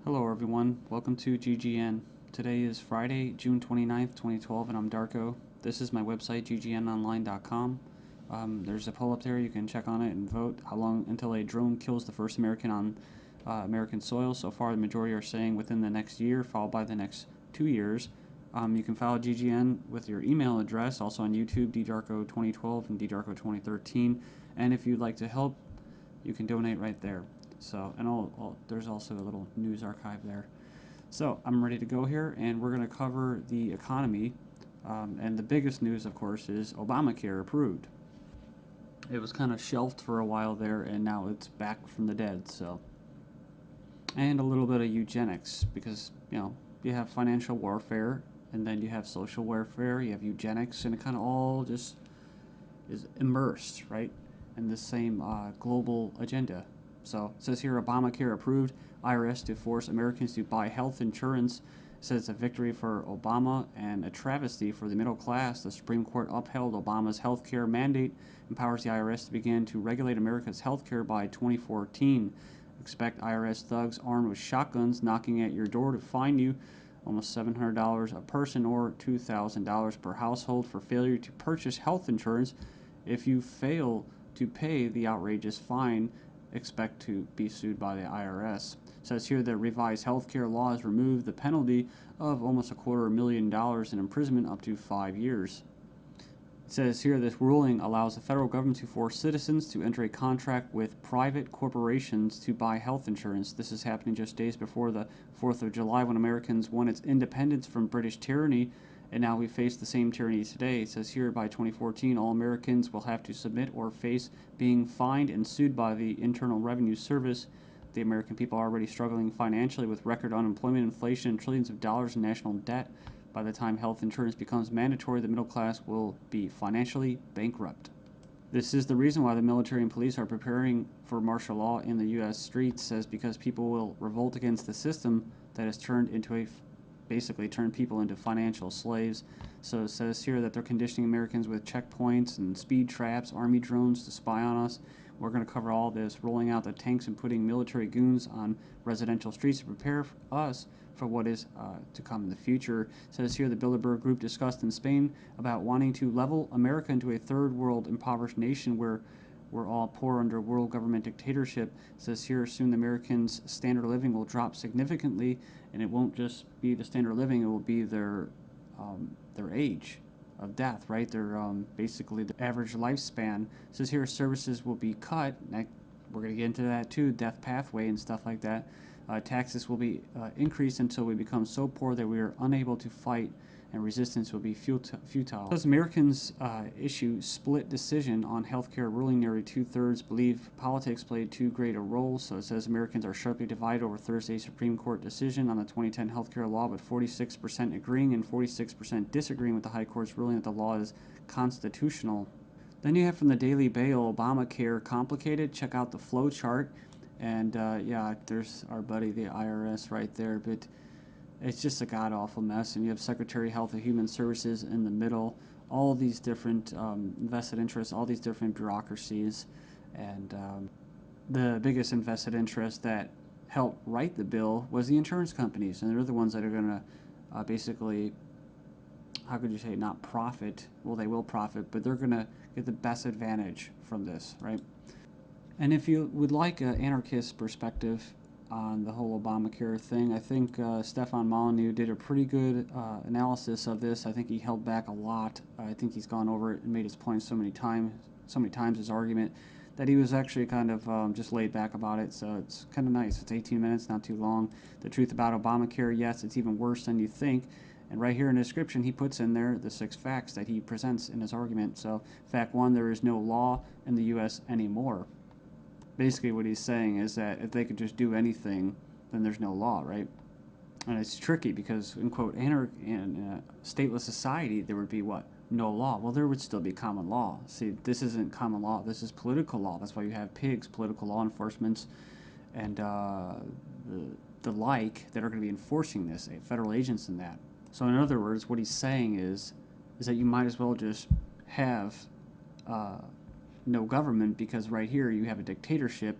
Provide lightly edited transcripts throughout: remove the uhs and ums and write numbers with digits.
Hello everyone, welcome to GGN. Today is Friday, June 29th, 2012, and I'm Darko. This is my website, ggnonline.com. There's a poll up there, you can check on it and vote how long until a drone kills the first American on American soil. So far, the majority are saying within the next year, followed by the next 2 years. You can follow GGN with your email address, also on YouTube, ddarko2012 and ddarko2013. And if you'd like to help, you can donate right there. So, and there's also a little news archive there. So, I'm ready to go here, and we're going to cover the economy. And the biggest news, of course, is Obamacare approved. It was kind of shelved for a while there, and now it's back from the dead. So, and a little bit of eugenics, because you have financial warfare, and then you have social warfare, you have eugenics, and it kind of all just is immersed, right, in the same global agenda. So it says here, Obamacare approved, IRS to force Americans to buy health insurance. It says it's a victory for Obama and a travesty for the middle class. The Supreme Court upheld Obama's health care mandate, empowers the IRS to begin to regulate America's health care by 2014. Expect IRS thugs armed with shotguns knocking at your door to fine you almost $700 a person or $2,000 per household for failure to purchase health insurance. If you fail to pay the outrageous fine, expect to be sued by the IRS. It says here that revised healthcare laws remove the penalty of almost $250,000 in imprisonment up to 5 years. It says here this ruling allows the federal government to force citizens to enter a contract with private corporations to buy health insurance. This is happening just days before the 4th of July, when Americans won its independence from British tyranny, and now we face the same tyranny today. It says here by 2014, all Americans will have to submit or face being fined and sued by the Internal Revenue Service. The American people are already struggling financially with record unemployment, inflation, and trillions of dollars in national debt. By the time health insurance becomes mandatory, the middle class will be financially bankrupt. This is the reason why the military and police are preparing for martial law in the U.S. streets, says because people will revolt against the system that has basically turned people into financial slaves. So it says here that they're conditioning Americans with checkpoints and speed traps, army drones to spy on us. We're going to cover all this, rolling out the tanks and putting military goons on residential streets to prepare us for what is to come in the future. It says here the Bilderberg Group discussed in Spain about wanting to level America into a third world impoverished nation where we're all poor under world government dictatorship. It says here soon the Americans' standard of living will drop significantly, and it won't just be the standard of living, it will be their age of death, right? Their basically the average lifespan. It says here services will be cut. We're going to get into that too, death pathway and stuff like that. Taxes will be increased until we become so poor that we are unable to fight, and resistance will be futile. As Americans issue split decision on healthcare ruling, nearly 2/3 believe politics played too great a role. So it says Americans are sharply divided over Thursday's Supreme Court decision on the 2010 healthcare law, with 46% agreeing and 46% disagreeing with the High Court's ruling that the law is constitutional. Then you have from the Daily Bail, Obamacare complicated. Check out the flow chart. And yeah, there's our buddy, the IRS, right there. But it's just a god-awful mess. And you have Secretary of Health and Human Services in the middle. All these different vested interests, all these different bureaucracies. And the biggest invested interest that helped write the bill was the insurance companies. And they're the ones that are going to basically, how could you say, not profit. Well, they will profit, but they're going to get the best advantage from this, right? And if you would like an anarchist perspective on the whole Obamacare thing, I think Stefan Molyneux did a pretty good analysis of this. I think he held back a lot. I think he's gone over it and made his point so many times, his argument, that he was actually kind of just laid back about it. So it's kind of nice. It's 18 minutes, not too long. The truth about Obamacare, yes, it's even worse than you think. And right here in the description, he puts in there the 6 facts that he presents in his argument. So fact 1, there is no law in the U.S. anymore. Basically what he's saying is that if they could just do anything, then there's no law, right? And it's tricky because, in quote, in a stateless society, there would be what? No law. Well, there would still be common law. See, this isn't common law. This is political law. That's why you have pigs, political law enforcement, and the like that are going to be enforcing this, federal agents and that. So in other words, what he's saying is that you might as well just have no government, because right here you have a dictatorship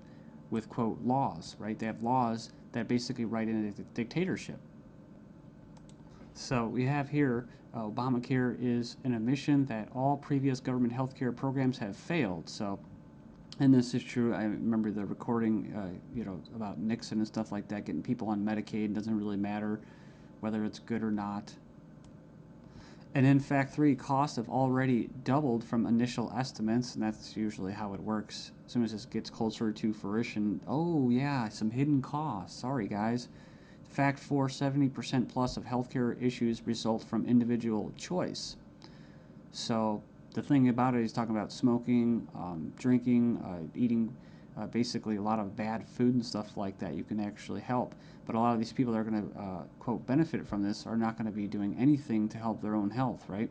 with, quote, laws, right? They have laws that basically write in a dictatorship. So we have here Obamacare is an admission that all previous government health care programs have failed. So, and this is true. I remember the recording, about Nixon and stuff like that, getting people on Medicaid. It doesn't really matter whether it's good or not. And in fact, costs have already doubled from initial estimates, and that's usually how it works. As soon as this gets closer to fruition, oh yeah, some hidden costs. Sorry, guys. Fact 4, 70% plus of healthcare issues result from individual choice. So the thing about it, he's talking about smoking, drinking, eating basically a lot of bad food and stuff like that. You can actually help. But a lot of these people that are going to, quote, benefit from this are not going to be doing anything to help their own health, right?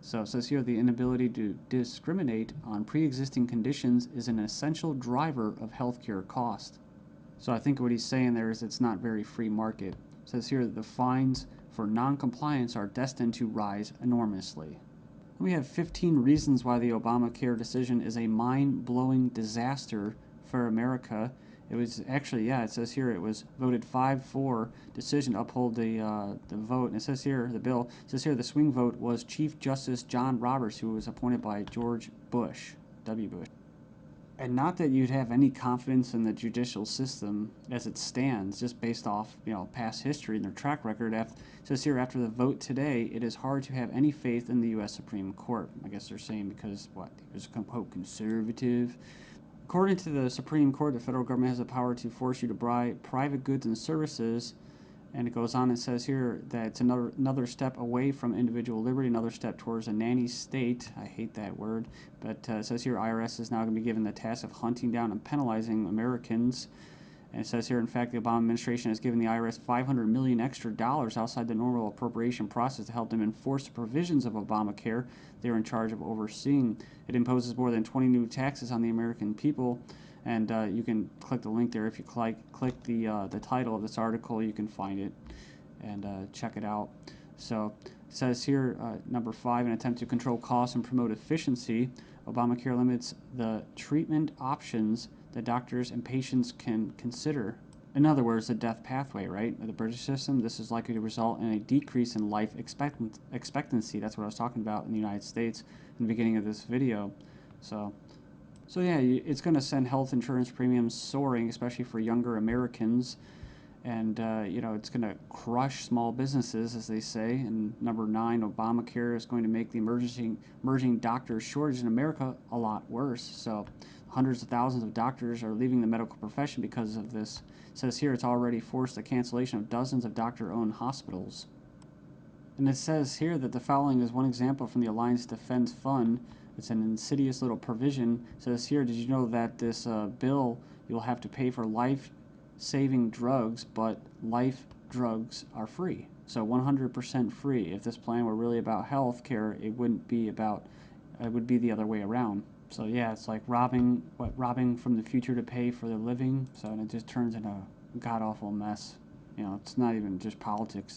So it says here the inability to discriminate on pre-existing conditions is an essential driver of healthcare cost. So I think what he's saying there is it's not very free market. It says here that the fines for non-compliance are destined to rise enormously. We have 15 reasons why the Obamacare decision is a mind-blowing disaster for America. It was actually, it says here it was voted 5-4 decision to uphold the vote. And it says here, the bill, it says here the swing vote was Chief Justice John Roberts, who was appointed by George Bush, W. Bush. And not that you'd have any confidence in the judicial system as it stands, just based off past history and their track record. It says here, after the vote today, it is hard to have any faith in the U.S. Supreme Court. I guess they're saying because it was quote conservative. According to the Supreme Court, the federal government has the power to force you to buy private goods and services. And it goes on and says here that it's another step away from individual liberty, another step towards a nanny state. I hate that word. But it says here IRS is now going to be given the task of hunting down and penalizing Americans. And it says here, in fact, the Obama administration has given the IRS $500 million extra dollars outside the normal appropriation process to help them enforce the provisions of Obamacare they're in charge of overseeing. It imposes more than 20 new taxes on the American people. And you can click the link there. If you click the title of this article, you can find it and check it out. So it says here, number 5, an attempt to control costs and promote efficiency. Obamacare limits the treatment options that doctors and patients can consider. In other words, the death pathway, right? The British system, this is likely to result in a decrease in life expectancy. That's what I was talking about in the United States in the beginning of this video. So yeah, it's going to send health insurance premiums soaring, especially for younger Americans. And, it's going to crush small businesses, as they say. And number 9, Obamacare is going to make the emerging doctor shortage in America a lot worse. So hundreds of thousands of doctors are leaving the medical profession because of this. It says here it's already forced the cancellation of dozens of doctor-owned hospitals. And it says here that the following is one example from the Alliance Defense Fund. It's an insidious little provision. It says here, did you know that this bill, you'll have to pay for life-saving drugs, but life drugs are free. So 100% free. If this plan were really about health care, it would be the other way around. So yeah, it's like robbing from the future to pay for the living. So it just turns into a god-awful mess. It's not even just politics.